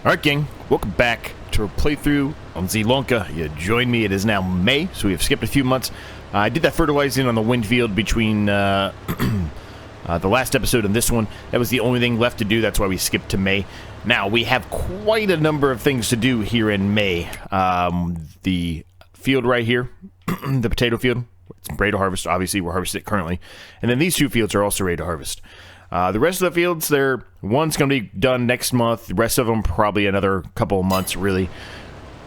Alright, gang, welcome back to a playthrough on Zielonka. You joined me. It is now May, so we have skipped a few months. I did that fertilizing on the wind field between the last episode and this one. That was the only thing left to do. That's why we skipped to May. Now, we have quite a number of things to do here in May. The field right here, the potato field, it's ready to harvest. Obviously, we're harvesting it currently. And then these two fields are also ready to harvest. The rest of the fields, one's going to be done next month. The rest of them probably another couple of months, really.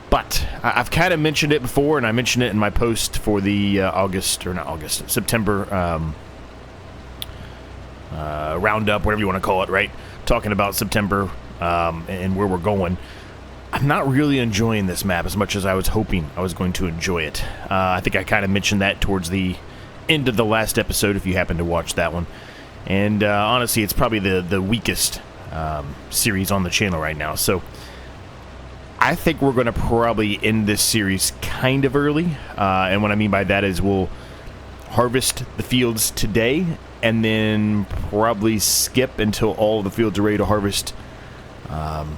But I've kind of mentioned it before, and I mentioned it in my post for the September roundup, whatever you want to call it, right? Talking about September and where we're going. I'm not really enjoying this map as much as I was hoping I was going to enjoy it. I think I kind of mentioned that towards the end of the last episode, if you happen to watch that one. And honestly, it's probably the weakest series on the channel right now. So I think we're going to probably end this series kind of early. And what I mean by that is we'll harvest the fields today and then probably skip until all the fields are ready to harvest. And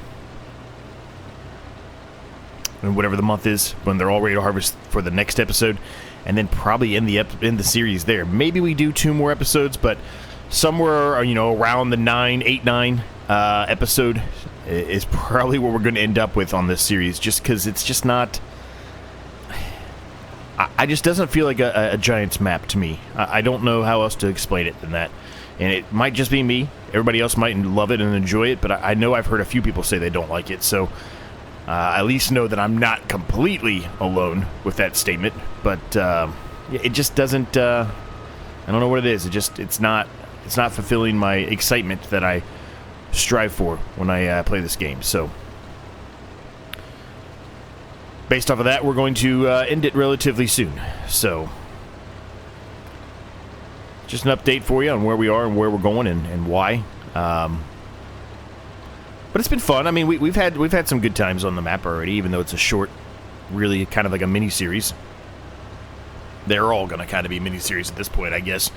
whatever the month is, when they're all ready to harvest for the next episode. And then probably end the series there. Maybe we do 2 more episodes, but somewhere, around the 8, 9 episode is probably what we're going to end up with on this series, just because it's just not... I just doesn't feel like a Giants map to me. I don't know how else to explain it than that. And it might just be me. Everybody else might love it and enjoy it, but I know I've heard a few people say they don't like it, so I at least know that I'm not completely alone with that statement. But it just doesn't... I don't know what it is. It's not fulfilling my excitement that I strive for when I play this game. So, based off of that, we're going to end it relatively soon. So, just an update for you on where we are and where we're going and why. But it's been fun. I mean, we've had some good times on the map already, even though it's a short, really kind of like a mini series. They're all going to kind of be mini series at this point, I guess.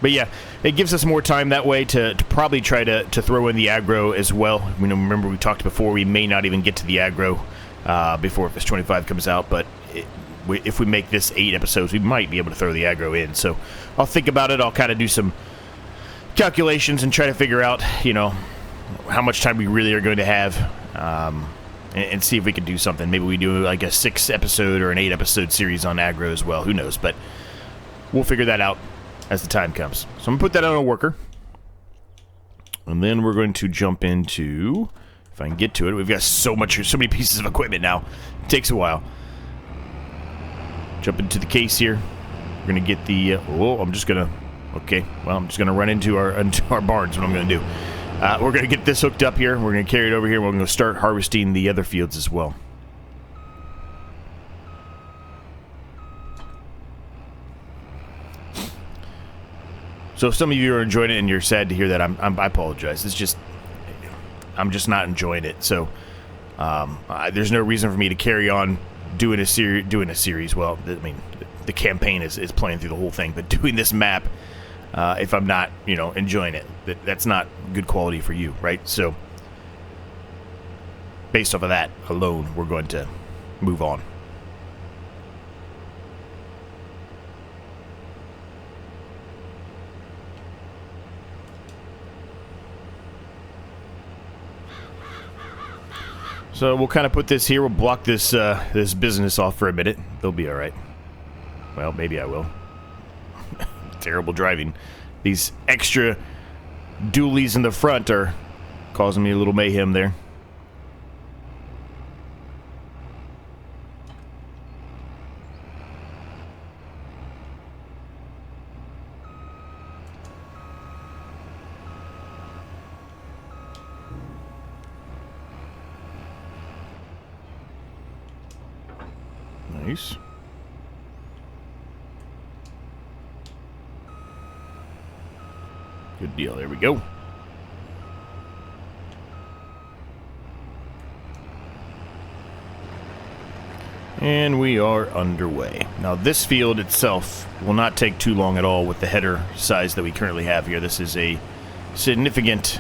But yeah, it gives us more time that way to probably try to throw in the aggro as well. Remember we talked before, we may not even get to the aggro before FS22 comes out, but if we make this 8 episodes, we might be able to throw the aggro in. So I'll think about it. I'll kind of do some calculations and try to figure out, how much time we really are going to have, and see if we can do something. Maybe we do like a 6-episode or an 8-episode series on aggro as well. Who knows? But we'll figure that out as the time comes. So I'm going to put that on a worker. And then we're going to jump into, if I can get to it, we've got so many pieces of equipment now. It takes a while. Jump into the case here. We're going to get the, I'm just going to run into our barns, what I'm going to do. We're going to get this hooked up here. We're going to carry it over here. We're going to start harvesting the other fields as well. So if some of you are enjoying it and you're sad to hear that, I apologize. It's just, I'm just not enjoying it. So there's no reason for me to carry on doing a series. Well, I mean, the campaign is playing through the whole thing, but doing this map, if I'm not, enjoying it, that's not good quality for you, right? So based off of that alone, we're going to move on. So we'll kind of put this here. We'll block this this business off for a minute. They'll be all right. Well, maybe I will. Terrible driving. These extra dualies in the front are causing me a little mayhem there. Nice. Good deal. There we go. And we are underway. Now this field itself will not take too long at all with the header size that we currently have here. This is a significant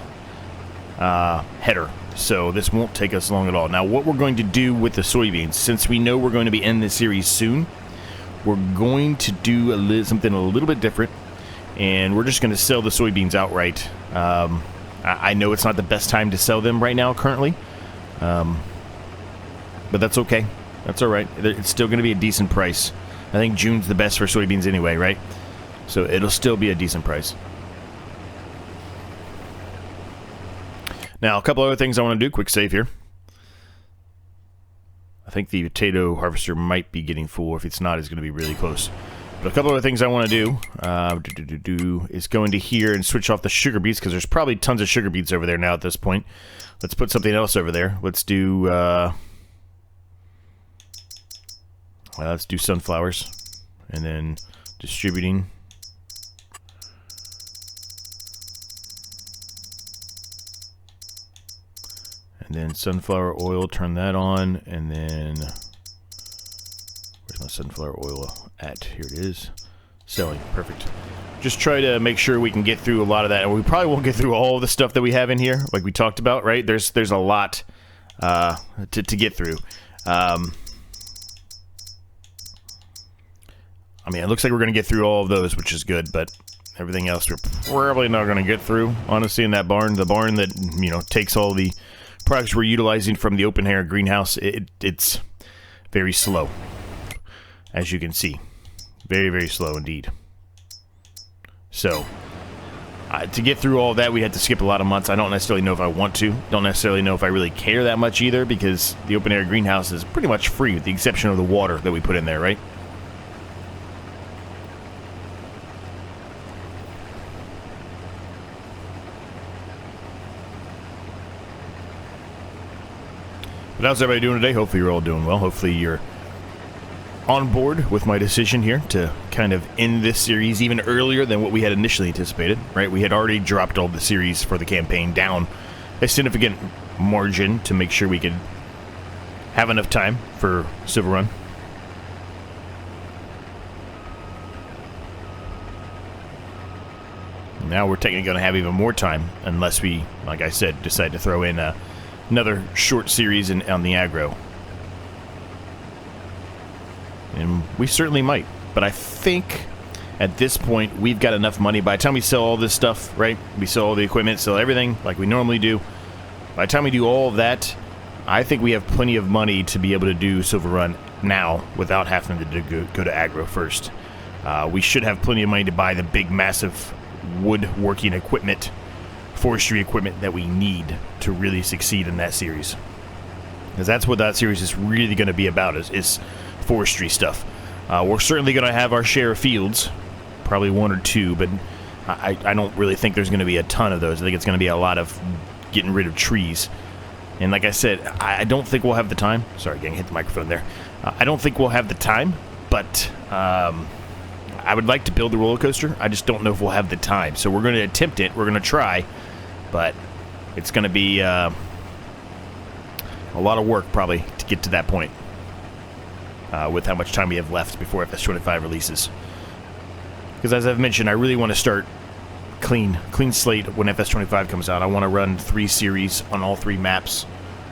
header. So this won't take us long at all. Now, what we're going to do with the soybeans, since we know we're going to be in this series soon, we're going to do something a little bit different, and we're just going to sell the soybeans outright. I know it's not the best time to sell them right now currently, but that's okay. That's all right. It's still going to be a decent price. I think June's the best for soybeans anyway, right? So it'll still be a decent price. Now, a couple other things I want to do. Quick save here. I think the potato harvester might be getting full. If it's not, it's going to be really close. But a couple other things I want to do is go into here and switch off the sugar beets, because there's probably tons of sugar beets over there now at this point. Let's put something else over there. Let's do sunflowers, and then distributing. And then sunflower oil, turn that on, and then where's my sunflower oil at? Here it is. Selling. Perfect. Just try to make sure we can get through a lot of that. And we probably won't get through all the stuff that we have in here, like we talked about, right? There's a lot to get through. I mean, it looks like we're going to get through all of those, which is good, but everything else we're probably not going to get through, honestly, in that barn. The barn that, you know, takes all the products we're utilizing from the open air greenhouse, it's very slow, as you can see. Very, very slow indeed. So, to get through all that, we had to skip a lot of months. I don't necessarily know if I want to. Don't necessarily know if I really care that much either, because the open air greenhouse is pretty much free, with the exception of the water that we put in there, right? But how's everybody doing today? Hopefully you're all doing well. Hopefully you're on board with my decision here to kind of end this series even earlier than what we had initially anticipated, right? We had already dropped all the series for the campaign down a significant margin to make sure we could have enough time for Silver Run. Now we're technically going to have even more time, unless we, like I said, decide to throw in another short series on the aggro. And we certainly might. But I think at this point we've got enough money. By the time we sell all this stuff, right? We sell all the equipment, sell everything like we normally do. By the time we do all of that, I think we have plenty of money to be able to do Silver Run now without having to go to aggro first. We should have plenty of money to buy the big, massive woodworking equipment, forestry equipment that we need to really succeed in that series. Because that's what that series is really going to be about, is forestry stuff. We're certainly going to have our share of fields, probably one or two, but I don't really think there's going to be a ton of those. I think it's going to be a lot of getting rid of trees. And like I said, I don't think we'll have the time. Sorry, gang, hit the microphone there. I don't think we'll have the time, but I would like to build the roller coaster. I just don't know if we'll have the time. So we're going to attempt it. We're going to try, but it's going to be a lot of work probably to get to that point with how much time we have left before FS25 releases. Because as I've mentioned, I really want to start clean slate when FS25 comes out. I want to run 3 series on all 3 maps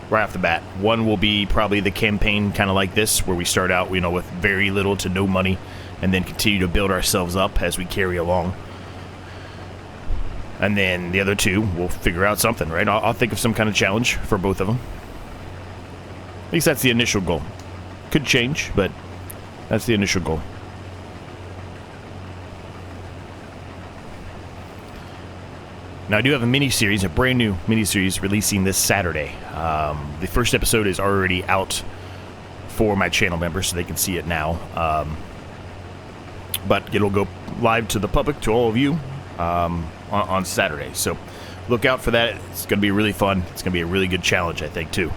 right off the bat. One will be probably the campaign, kind of like this, where we start out, you know, with very little to no money, and then continue to build ourselves up as we carry along. And then the other 2, we'll figure out something, right? I'll think of some kind of challenge for both of them. At least that's the initial goal. Could change, but that's the initial goal. Now, I do have a mini-series, a brand new mini-series releasing this Saturday. The first episode is already out for my channel members, so they can see it now. But it'll go live to the public, to all of you, on Saturday. So look out for that. It's going to be really fun. It's going to be a really good challenge, I think, too.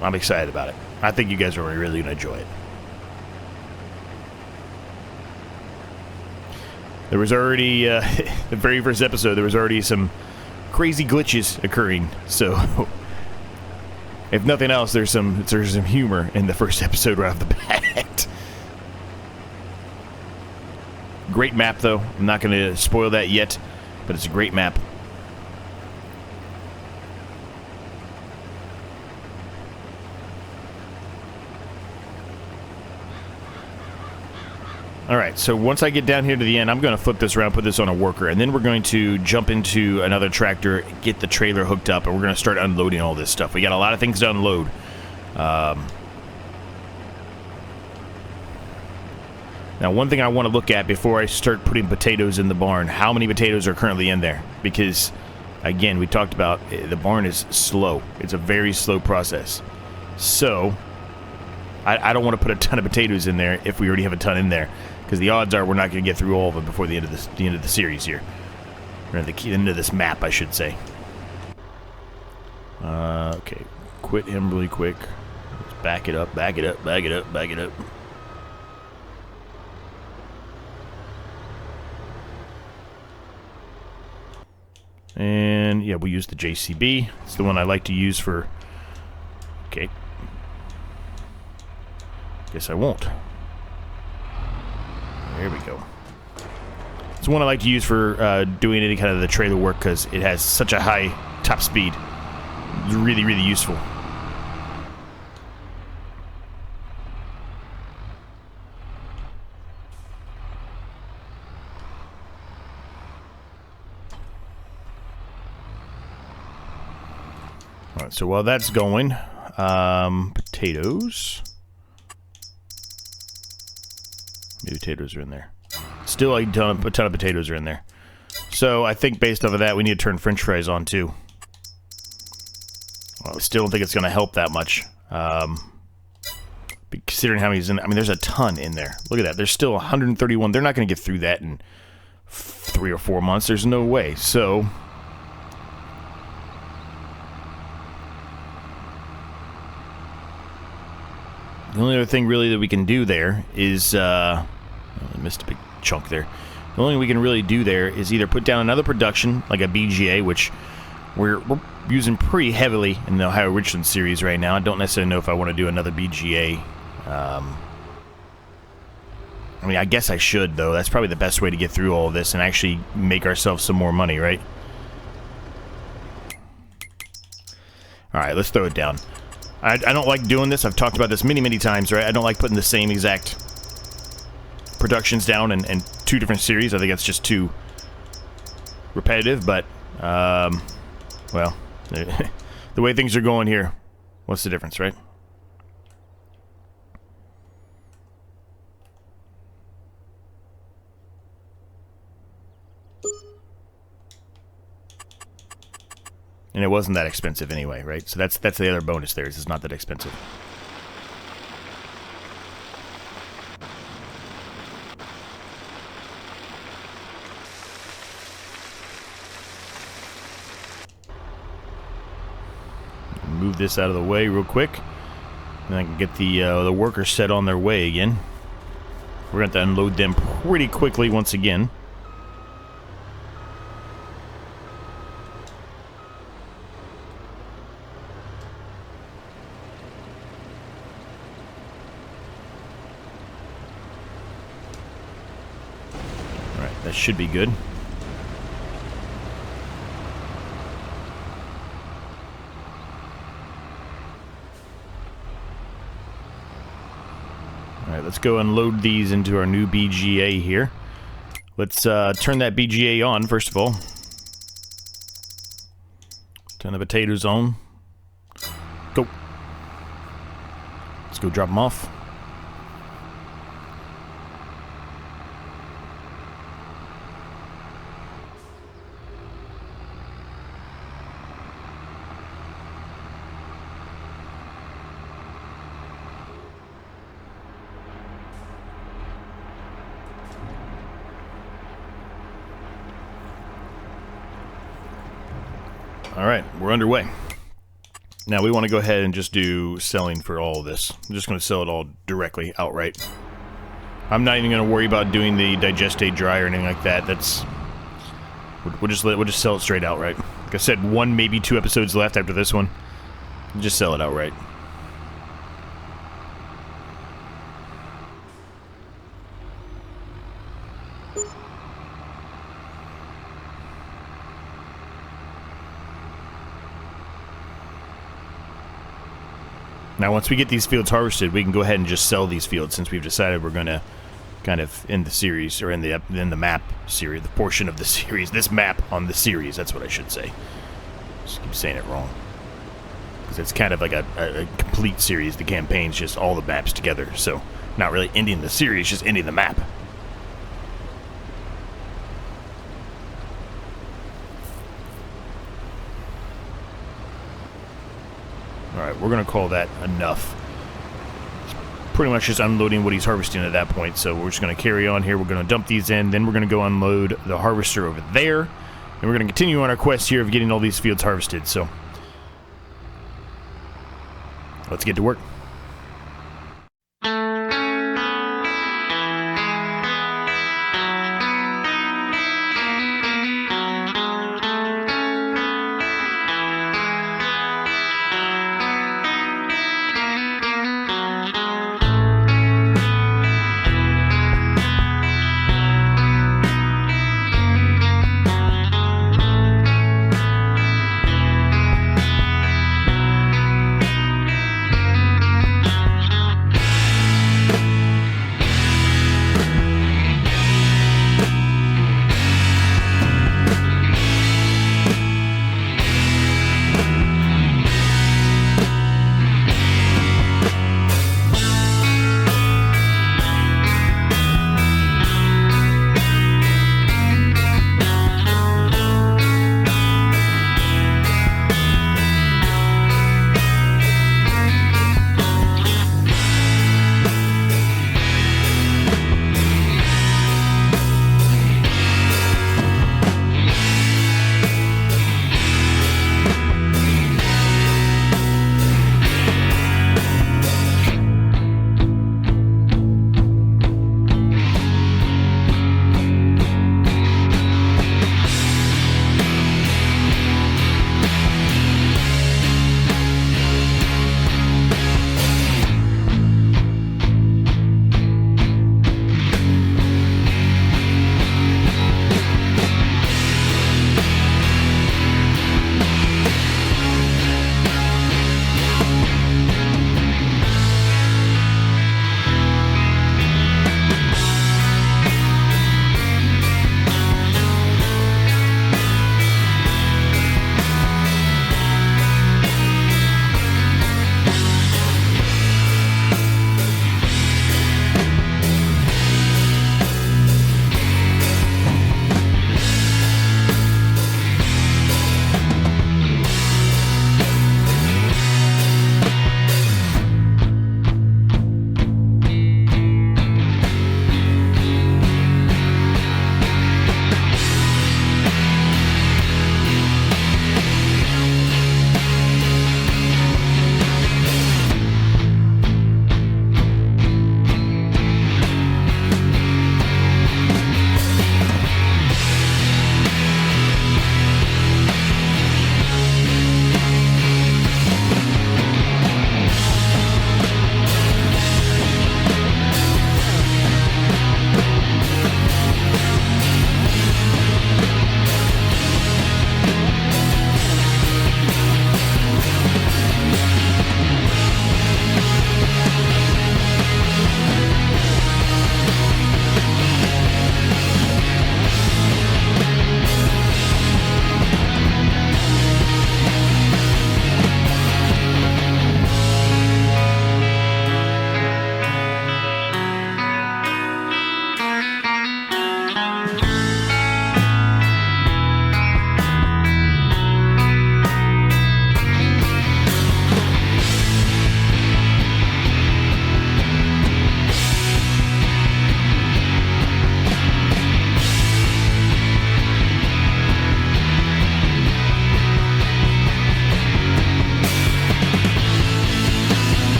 I'm excited about it. I think you guys are really going to enjoy it. There was already, the very first episode, there was already some crazy glitches occurring. So, if nothing else, there's some humor in the first episode right off the bat. great map, though. I'm not going to spoil that yet, but it's a great map. Alright, so once I get down here to the end, I'm going to flip this around, put this on a worker, and then we're going to jump into another tractor, get the trailer hooked up, and we're going to start unloading all this stuff. We got a lot of things to unload. Now, one thing I want to look at before I start putting potatoes in the barn, how many potatoes are currently in there? Because, again, we talked about the barn is slow. It's a very slow process. So, I don't want to put a ton of potatoes in there if we already have a ton in there. Because the odds are we're not going to get through all of them before the end of the series here. Or the end of this map, I should say. Okay. Quit him really quick. Let's back it up, back it up, back it up, back it up. And, yeah, we'll use the JCB. It's the one I like to use for... Okay. Guess I won't. There we go. It's the one I like to use for doing any kind of the trailer work because it has such a high top speed. It's really, really useful. Alright, so while that's going, potatoes. Maybe potatoes are in there. Still a ton of potatoes are in there. So I think based off of that, we need to turn French fries on too. Well, I still don't think it's going to help that much. Considering how many's in there. I mean, there's a ton in there. Look at that. There's still 131. They're not going to get through that in 3 or 4 months. There's no way. So... the only other thing really that we can do there is, I missed a big chunk there. The only thing we can really do there is either put down another production, like a BGA, which we're using pretty heavily in the Ohio Richland series right now. I don't necessarily know if I want to do another BGA. I mean, I guess I should, though. That's probably the best way to get through all of this and actually make ourselves some more money, right? Alright, let's throw it down. I don't like doing this. I've talked about this many, many times, right? I don't like putting the same exact productions down in 2 different series. I think that's just too repetitive, but, well, the way things are going here, what's the difference, right? And it wasn't that expensive anyway, right? So that's the other bonus there, is it's not that expensive. Move this out of the way real quick. And I can get the workers set on their way again. We're going to have to unload them pretty quickly once again. That should be good. Alright, let's go unload these into our new BGA here. Let's turn that BGA on, first of all. Turn the potatoes on. Go. Let's go drop them off. Alright, we're underway. Now we want to go ahead and just do selling for all of this. I'm just going to sell it all directly, outright. I'm not even going to worry about doing the digestate dry or anything like that. That's... We'll just sell it straight outright. Like I said, 1, maybe 2 episodes left after this one. Just sell it outright. Now, once we get these fields harvested, we can go ahead and just sell these fields since we've decided we're going to kind of end the series, or in the map series, the portion of the series, this map on the series, that's what I should say. Just keep saying it wrong. Because it's kind of like a complete series. The campaign's just all the maps together, so not really ending the series, just ending the map. Alright, we're going to call that enough. It's pretty much just unloading what he's harvesting at that point, so we're just going to carry on here. We're going to dump these in, then we're going to go unload the harvester over there, and we're going to continue on our quest here of getting all these fields harvested, so let's get to work.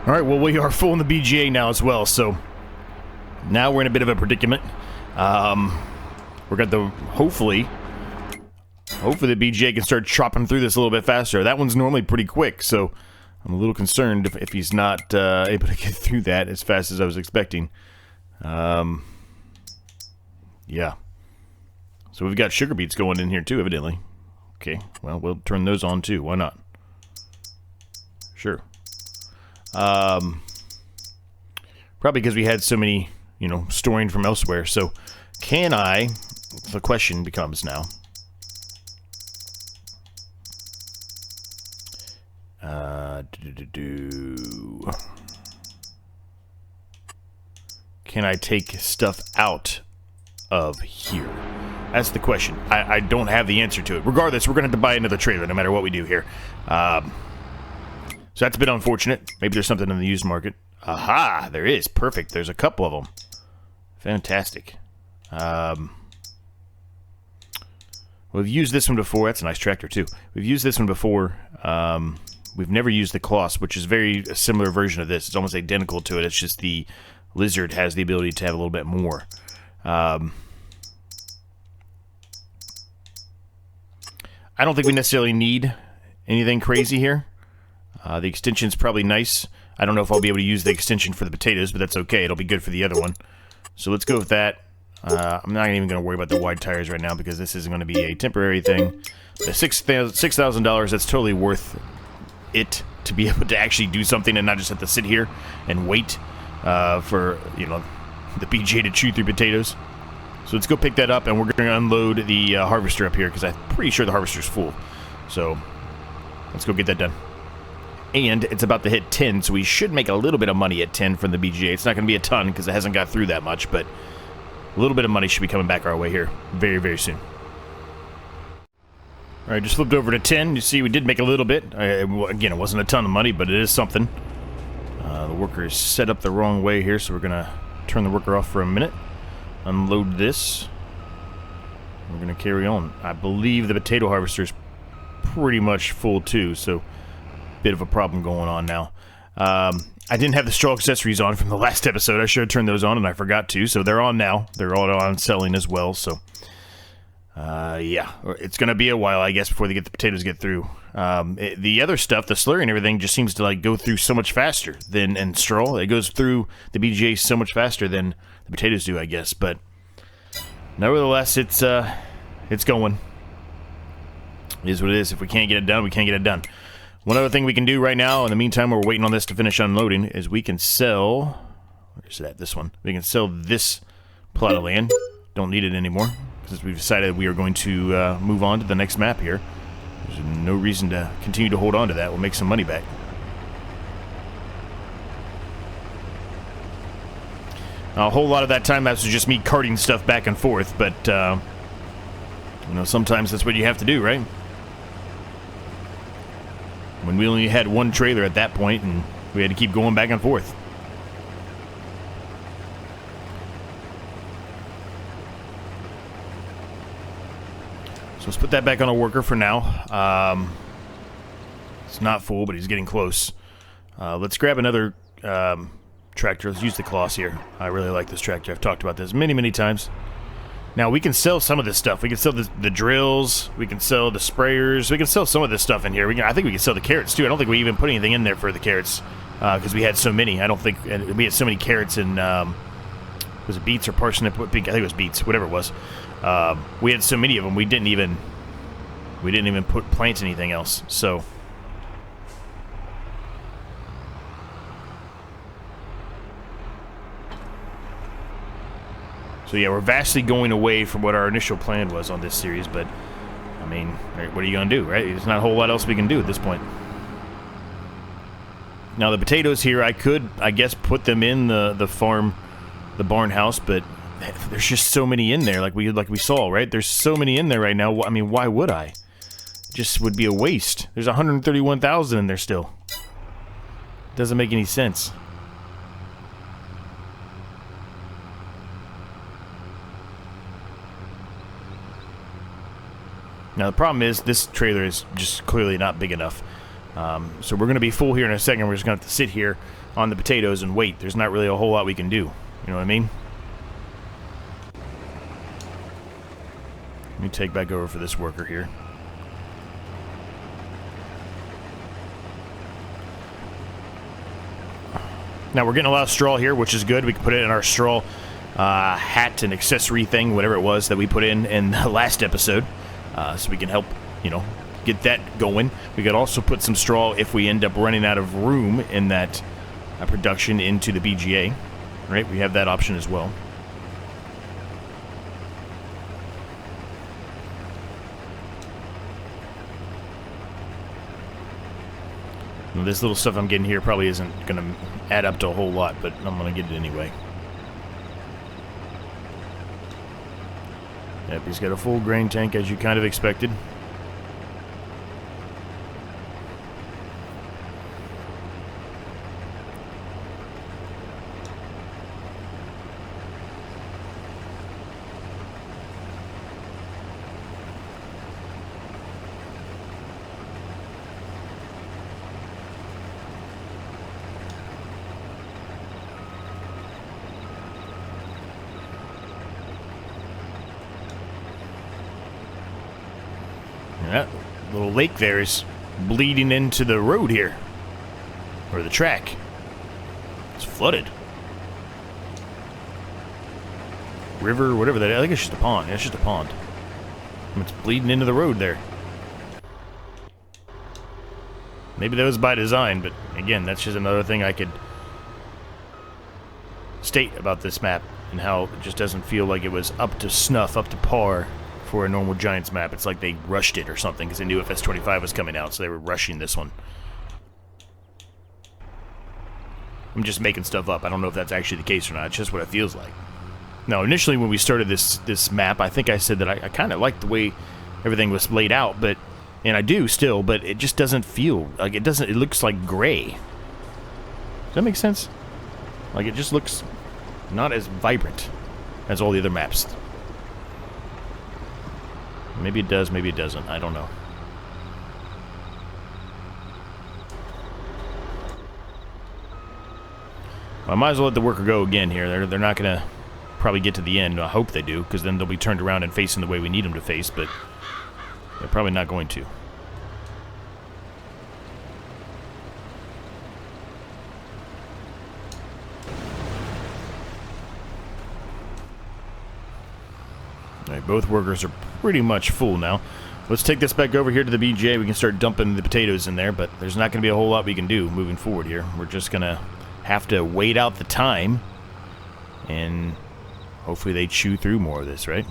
Alright, well, we are full in the BGA now as well, so now we're in a bit of a predicament. We're got the, hopefully the BGA can start chopping through this a little bit faster. That one's normally pretty quick, so I'm a little concerned if he's not able to get through that as fast as I was expecting. Yeah. So we've got sugar beets going in here too, evidently. Okay, well, we'll turn those on too. Why not? Sure. Probably because we had so many, you know, storing from elsewhere. So, can I... The question becomes now... Can I take stuff out of here? That's the question. I don't have the answer to it. Regardless, we're going to have to buy another trailer no matter what we do here. So that's a bit unfortunate. Maybe there's something in the used market. Aha! There is. Perfect. There's a couple of them. Fantastic. We've used this one before. That's a nice tractor, too. We've used this one before. We've never used the Colossus, which is a similar version of this. It's almost identical to it. It's just the Lizard has the ability to have a little bit more. I don't think we necessarily need anything crazy here. The extension's probably nice. I don't know if I'll be able to use the extension for the potatoes, but that's okay. It'll be good for the other one. So let's go with that. I'm not even going to worry about the wide tires right now because this isn't going to be a temporary thing. The $6,000, that's totally worth it to be able to actually do something and not just have to sit here and wait for, you know, the BJ to chew through potatoes. So let's go pick that up, and we're going to unload the harvester up here because I'm pretty sure the harvester's full. So let's go get that done. And it's about to hit 10, so we should make a little bit of money at 10 from the BGA. It's not going to be a ton because it hasn't got through that much, but a little bit of money should be coming back our way here very, very soon. All right, just flipped over to 10. You see we did make a little bit. Again, it wasn't a ton of money, but it is something. The worker is set up the wrong way here, so we're going to turn the worker off for a minute. Unload this. We're going to carry on. I believe the potato harvester is pretty much full too, so bit of a problem going on now. I didn't have the straw accessories on from the last episode. I should have turned those on, and I forgot to, so they're on now. They're all on selling as well, so yeah. It's going to be a while, I guess, before the potatoes get through. The other stuff, the slurry and everything, just seems to like go through so much faster than straw. It goes through the BGA so much faster than the potatoes do, I guess, but nevertheless, it's going. It is what it is. If we can't get it done, we can't get it done. One other thing we can do right now, in the meantime, while we're waiting on this to finish unloading, is we can sell... Where's that? This one. We can sell this plot of land. Don't need it anymore, because we've decided we are going to move on to the next map here. There's no reason to continue to hold on to that. We'll make some money back. A whole lot of that time, that was just me carting stuff back and forth, but, you know, sometimes that's what you have to do, right? When we only had one trailer at that point, and we had to keep going back and forth. So let's put that back on a worker for now. It's not full, but he's getting close. Let's grab another tractor. Let's use the Colossus here. I really like this tractor. I've talked about this many, many times. Now, we can sell some of this stuff. We can sell the drills. We can sell the sprayers. We can sell some of this stuff in here. I think we can sell the carrots, too. I don't think we even put anything in there for the carrots because we had so many. I don't think we had so many carrots and was it beets or parsnip? I think it was beets, whatever it was. We had so many of them. We didn't even plant anything else. So yeah, we're vastly going away from what our initial plan was on this series, but, I mean, what are you going to do, right? There's not a whole lot else we can do at this point. Now, the potatoes here, I could, I guess, put them in the farm, the barn house, but there's just so many in there, like we saw, right? There's so many in there right now. I mean, why would I? It just would be a waste. There's 131,000 in there still. Doesn't make any sense. Now, the problem is this trailer is just clearly not big enough. So we're going to be full here in a second. We're just going to have to sit here on the potatoes and wait. There's not really a whole lot we can do. You know what I mean? Let me take back over for this worker here. Now, we're getting a lot of straw here, which is good. We can put it in our straw hat and accessory thing, whatever it was that we put in the last episode. So we can help, you know, get that going. We could also put some straw if we end up running out of room in that production into the BGA. Right? We have that option as well. Now, this little stuff I'm getting here probably isn't going to add up to a whole lot, but I'm going to get it anyway. Yep, he's got a full grain tank, as you kind of expected. That little lake there is bleeding into the road here. Or the track. It's flooded. River, whatever that is. I think it's just a pond. Yeah, it's just a pond. It's bleeding into the road there. Maybe that was by design, but again, that's just another thing I could state about this map and how it just doesn't feel like it was up to snuff, up to par for a normal Giants map. It's like they rushed it or something because they knew FS22 was coming out, so they were rushing this one. I'm just making stuff up. I don't know if that's actually the case or not. It's just what it feels like. Now, initially when we started this map, I think I said that I kind of liked the way everything was laid out, but and I do still, but it just doesn't feel like it doesn't. It looks like gray. Does that make sense? Like it just looks not as vibrant as all the other maps. Maybe it does, maybe it doesn't. I don't know. Well, I might as well let the worker go again here. They're not going to probably get to the end. I hope they do, because then they'll be turned around and facing the way we need them to face, but they're probably not going to. All right, both workers are pretty much full now. Let's take this back over here to the BJ. We can start dumping the potatoes in there, but there's not going to be a whole lot we can do moving forward here. We're just going to have to wait out the time, and hopefully they chew through more of this, right?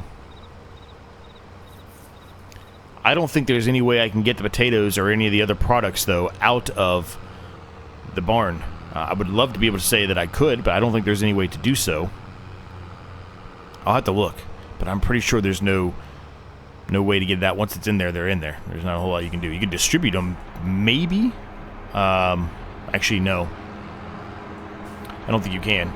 I don't think there's any way I can get the potatoes or any of the other products, though, out of the barn. I would love to be able to say that I could, but I don't think there's any way to do so. I'll have to look. But I'm pretty sure there's no way to get that. Once it's in there, they're in there. There's not a whole lot you can do. You can distribute them, maybe. Actually, no. I don't think you can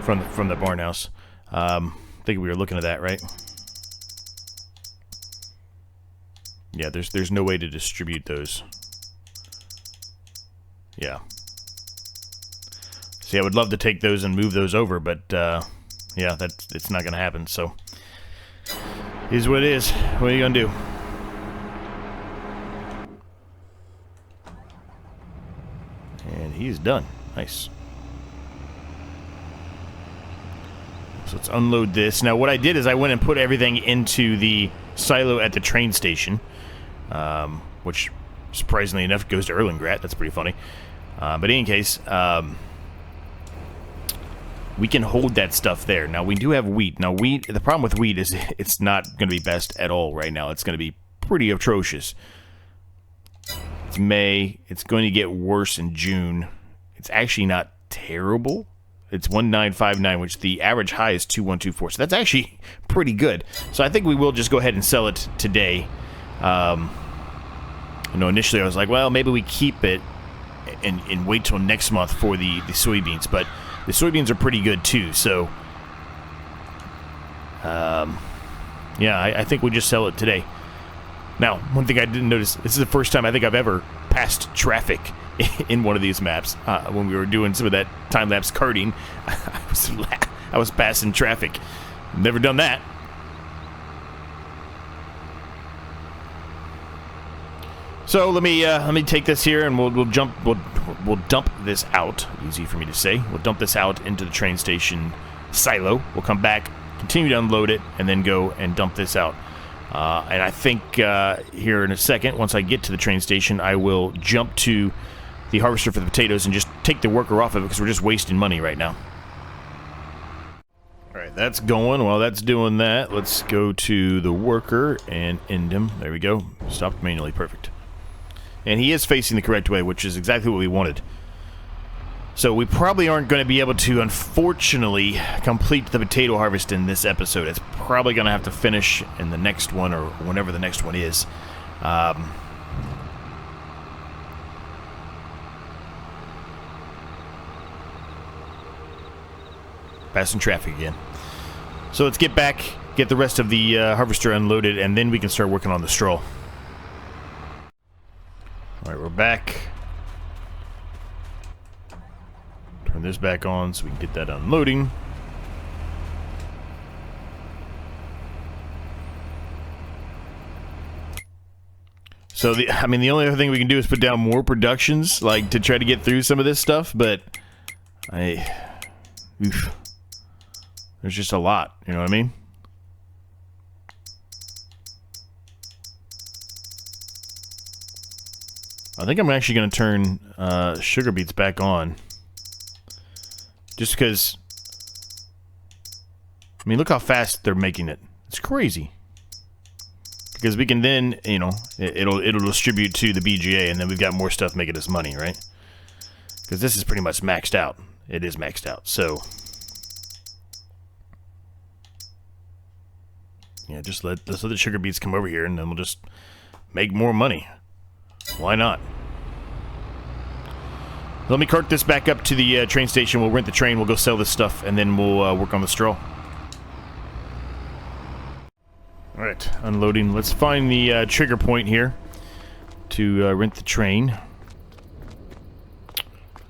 from the barn house. I think we were looking at that, right? Yeah, there's no way to distribute those. Yeah. See, I would love to take those and move those over, but yeah, it's not going to happen, so it is what it is. What are you going to do? And he's done. Nice. So let's unload this. Now, what I did is I went and put everything into the silo at the train station, which, surprisingly enough, goes to Erlengrat. That's pretty funny. But in any case, we can hold that stuff there. Now, we do have wheat. Now, wheat, the problem with wheat is it's not going to be best at all right now. It's going to be pretty atrocious. It's May. It's going to get worse in June. It's actually not terrible. It's 1959, which the average high is 2124. So that's actually pretty good. So I think we will just go ahead and sell it today. You know, initially I was like, well, maybe we keep it and wait till next month for the soybeans. But the soybeans are pretty good too. So, yeah, I think we'll just sell it today. Now, one thing I didn't notice, this is the first time I think I've ever passed traffic in one of these maps. When we were doing some of that time-lapse karting, I was passing traffic. Never done that. So let me take this here, and we'll dump this out. Easy for me to say. We'll dump this out into the train station silo. We'll come back, continue to unload it, and then go and dump this out. And I think here in a second, once I get to the train station, I will jump to the harvester for the potatoes and just take the worker off of it because we're just wasting money right now. Alright, that's going. While that's doing that, let's go to the worker and end him. There we go. Stopped manually. Perfect. And he is facing the correct way, which is exactly what we wanted. So we probably aren't going to be able to, unfortunately, complete the potato harvest in this episode. It's probably going to have to finish in the next one or whenever the next one is. Passing traffic again. So let's get back, get the rest of the harvester unloaded, and then we can start working on the straw. Alright, we're back. Turn this back on so we can get that unloading. So the only other thing we can do is put down more productions, like to try to get through some of this stuff, but oof. There's just a lot, you know what I mean? I think I'm actually going to turn sugar beets back on. Just because, I mean, look how fast they're making it. It's crazy. Because we can then, you know, it'll distribute to the BGA, and then we've got more stuff making us money, right? Because this is pretty much maxed out. It is maxed out, so yeah, let's let the sugar beets come over here, and then we'll just make more money. Why not? Let me cart this back up to the train station. We'll rent the train, we'll go sell this stuff, and then we'll work on the straw. Alright, unloading. Let's find the trigger point here to rent the train.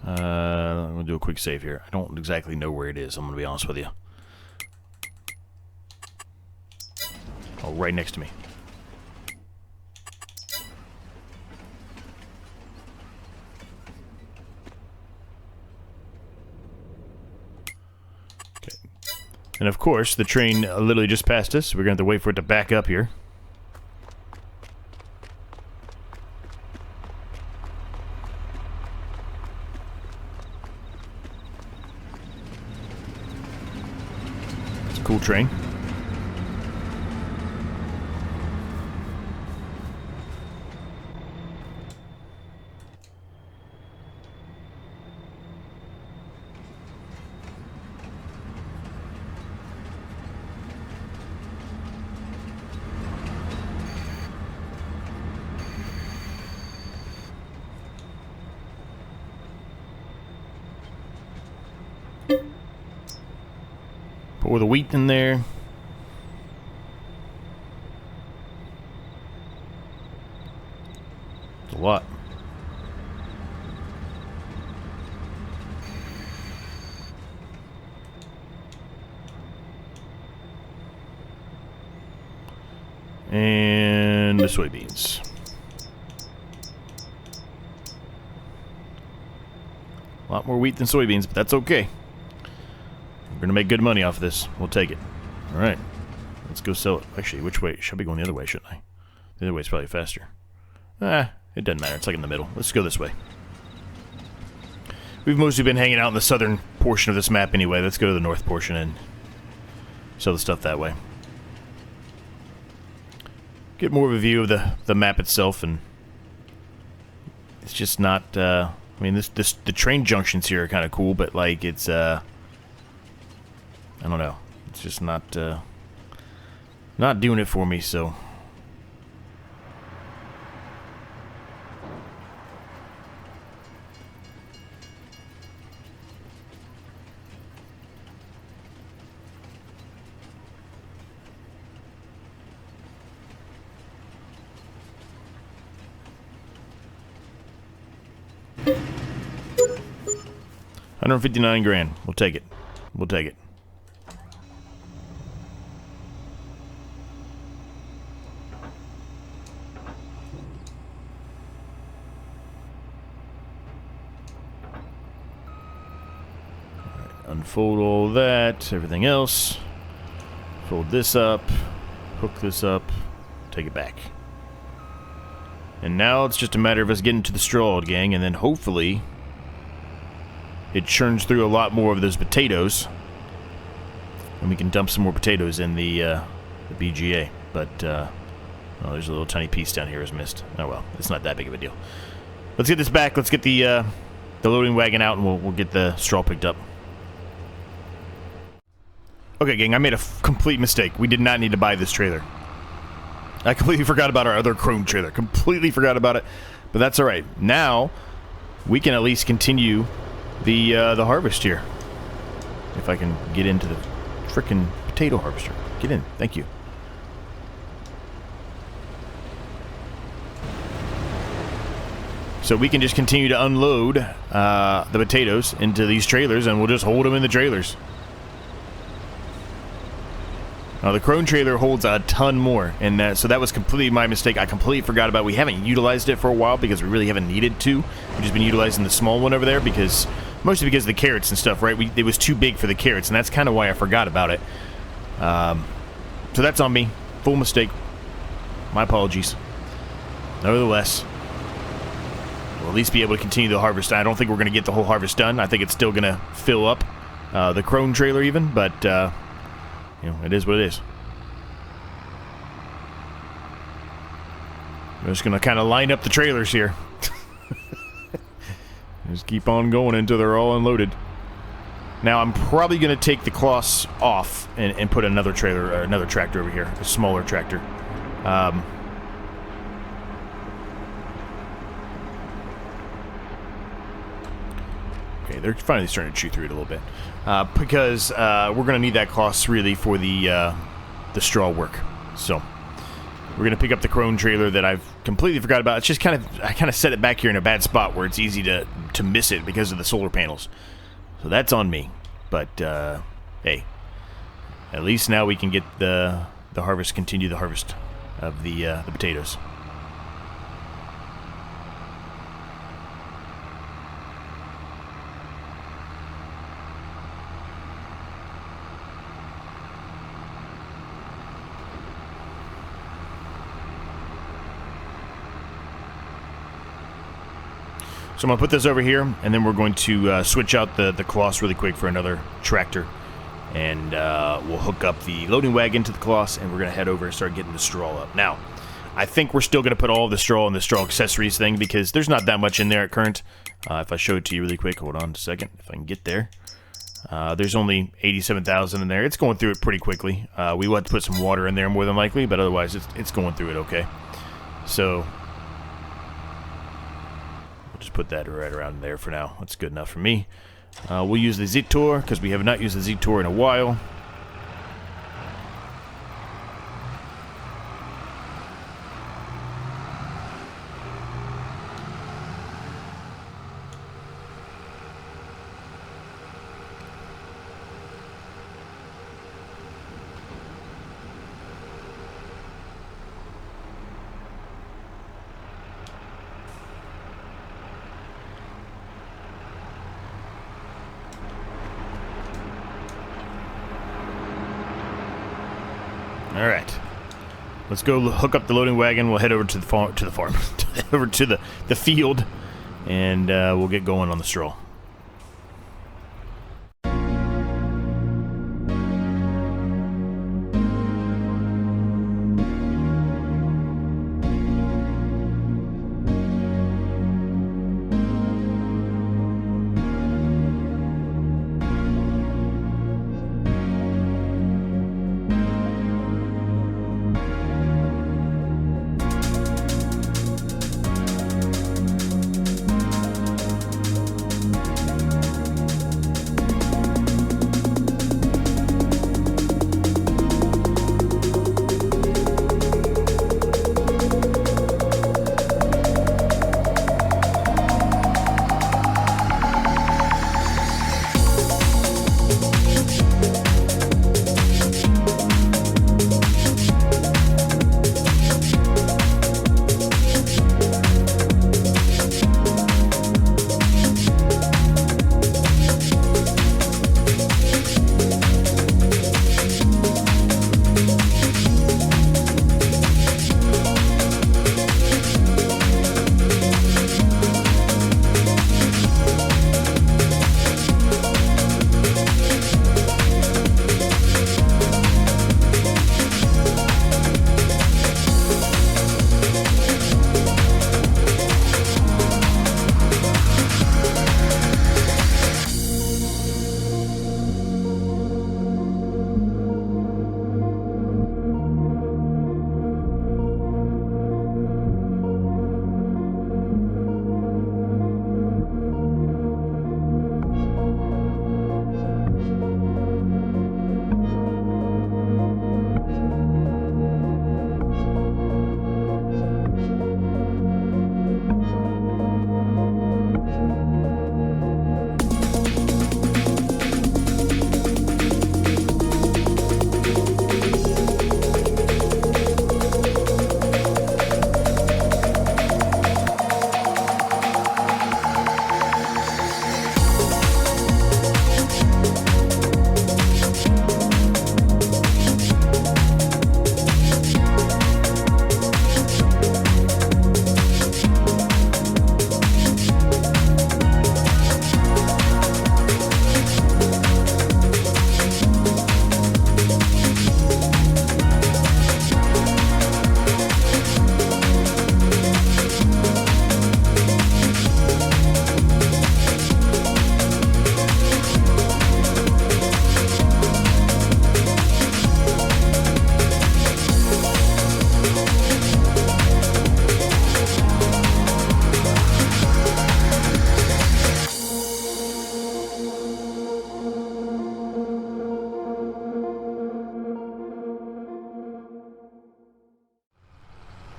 I'm going to do a quick save here. I don't exactly know where it is, I'm going to be honest with you. Oh, right next to me. Okay. And of course, the train literally just passed us. We're going to have to wait for it to back up here. It's a cool train. Pour the wheat in there. It's a lot. And the soybeans. A lot more wheat than soybeans, but that's okay. We're going to make good money off of this. We'll take it. Alright. Let's go sell it. Actually, which way? Should I be going the other way, shouldn't I? The other way is probably faster. It doesn't matter. It's like in the middle. Let's go this way. We've mostly been hanging out in the southern portion of this map anyway. Let's go to the north portion and sell the stuff that way. Get more of a view of the map itself, and it's just not, I mean, the train junctions here are kind of cool, but like it's, I don't know. It's just not doing it for me, so. $159,000. We'll take it. We'll take it. Unfold all that, everything else. Fold this up, hook this up, take it back. And now it's just a matter of us getting to the straw, gang, and then hopefully it churns through a lot more of those potatoes, and we can dump some more potatoes in the BGA. But oh, there's a little tiny piece down here is missed. Oh well, it's not that big of a deal. Let's get this back. Let's get the loading wagon out, and we'll get the straw picked up. Okay, gang, I made a complete mistake. We did not need to buy this trailer. I completely forgot about our other chrome trailer. Completely forgot about it, but that's all right. Now we can at least continue the harvest here. If I can get into the frickin' potato harvester. Get in. Thank you. So we can just continue to unload the potatoes into these trailers, and we'll just hold them in the trailers. The crone trailer holds a ton more, and so that was completely my mistake. I completely forgot about it. We haven't utilized it for a while because we really haven't needed to. We've just been utilizing the small one over there because, mostly because of the carrots and stuff, right? It was too big for the carrots, and that's kind of why I forgot about it. So that's on me. Full mistake. My apologies. Nevertheless, we'll at least be able to continue the harvest. I don't think we're going to get the whole harvest done. I think it's still going to fill up the crone trailer even, but you know, it is what it is. We're just going to kind of line up the trailers here. Just keep on going until they're all unloaded. Now, I'm probably going to take the cloths off and put another trailer, or another tractor over here, a smaller tractor. Okay, they're finally starting to chew through it a little bit. Because we're going to need that cloths really for the straw work. So we're going to pick up the crone trailer that I've completely forgot about. It's just I kind of set it back here in a bad spot where it's easy to miss it because of the solar panels. So that's on me. But hey, at least now we can get the harvest, continue the harvest of the potatoes. So I'm going to put this over here, and then we're going to switch out the cloths really quick for another tractor. And we'll hook up the loading wagon to the cloths, and we're going to head over and start getting the straw up. Now, I think we're still going to put all of the straw in the straw accessories thing, because there's not that much in there at current. If I show it to you really quick, hold on a second, if I can get there. There's only 87,000 in there. It's going through it pretty quickly. We will have to put some water in there more than likely, but otherwise it's going through it okay. So just put that right around there for now. That's good enough for me. We'll use the Zielonka because we have not used the Zielonka in a while. All right, let's go hook up the loading wagon. We'll head over to the farm, over to the field, and we'll get going on the straw.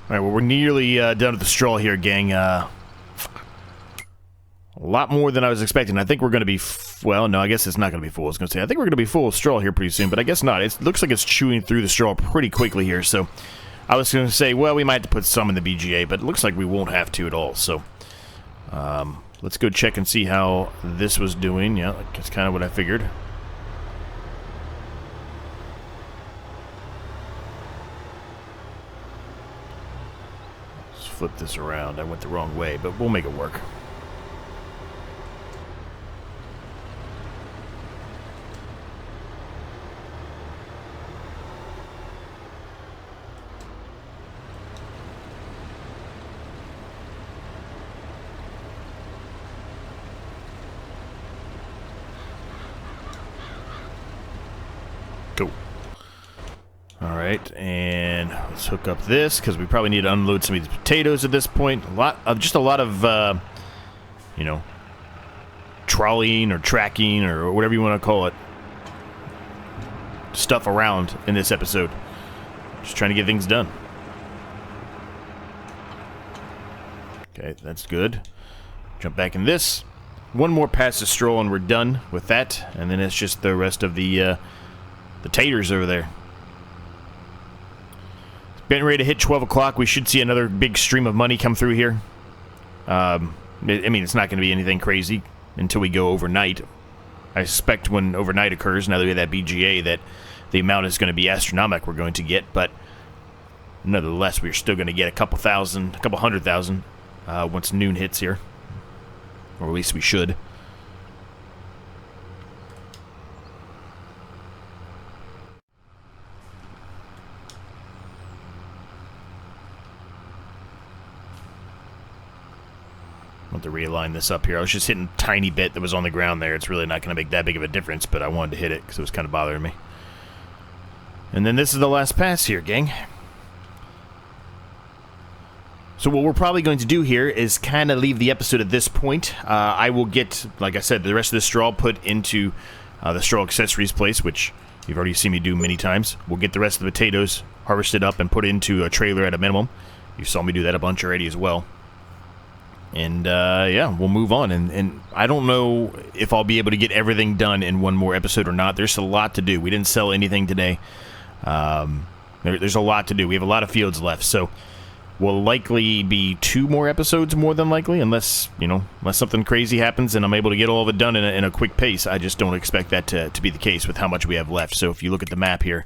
Alright, well, we're nearly done with the straw here, gang. A lot more than I was expecting. I think we're going to be... well, no, I guess it's not going to be full. I was going to say, I think we're going to be full of straw here pretty soon, but I guess not. It looks like it's chewing through the straw pretty quickly here, so... I was going to say, well, we might have to put some in the BGA, but it looks like we won't have to at all, so... let's go check and see how this was doing. Yeah, that's kind of what I figured. Let's flip this around. I went the wrong way, but we'll make it work. Go. Alright, and let's hook up this, because we probably need to unload some of these potatoes at this point. Just a lot of, you know, trolleying or tracking or whatever you want to call it. Stuff around in this episode. Just trying to get things done. Okay, that's good. Jump back in this. One more pass of straw and we're done with that. And then it's just the rest of the taters over there. Getting ready to hit 12 o'clock. We should see another big stream of money come through here. I mean, it's not going to be anything crazy until we go overnight. I suspect when overnight occurs, now that we have that BGA, that the amount is going to be astronomical we're going to get, but nonetheless, we're still going to get a couple hundred thousand once noon hits here. Or at least we should. I want to realign this up here. I was just hitting a tiny bit that was on the ground there. It's really not going to make that big of a difference, but I wanted to hit it because it was kind of bothering me. And then this is the last pass here, gang. So what we're probably going to do here is kind of leave the episode at this point. I will get, like I said, the rest of the straw put into the straw accessories place, which you've already seen me do many times. We'll get the rest of the potatoes harvested up and put into a trailer at a minimum. You saw me do that a bunch already as well. And, yeah, we'll move on. And I don't know if I'll be able to get everything done in one more episode or not. There's a lot to do. We didn't sell anything today. There's a lot to do. We have a lot of fields left. So will likely be 2 more episodes, more than likely, unless, you know, unless something crazy happens and I'm able to get all of it done in a quick pace. I just don't expect that to be the case with how much we have left. So if you look at the map here,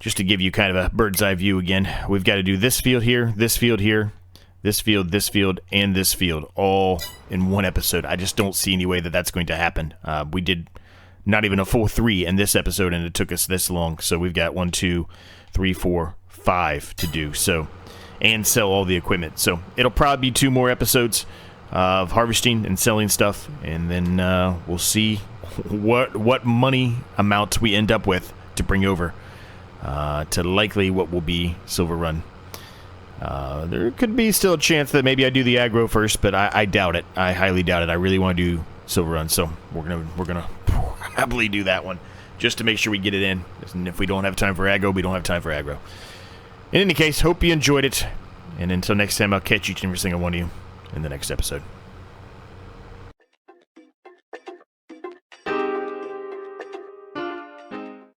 just to give you kind of a bird's eye view again, we've got to do this field here, this field here, this field, and this field, all in one episode. I just don't see any way that that's going to happen. We did not even a full 3 in this episode, and it took us this long. So we've got 1, 2, 3, 4, 5 to do. So, and sell all the equipment. So it'll probably be 2 more episodes of harvesting and selling stuff, and then we'll see what money amount we end up with to bring over to likely what will be Silver Run. There could be still a chance that maybe I do the aggro first, but I doubt it. I highly doubt it. I really want to do Silver Run, so we're gonna probably do that one just to make sure we get it in. And if we don't have time for aggro, we don't have time for aggro. In any case, hope you enjoyed it, and until next time, I'll catch each and every single one of you in the next episode.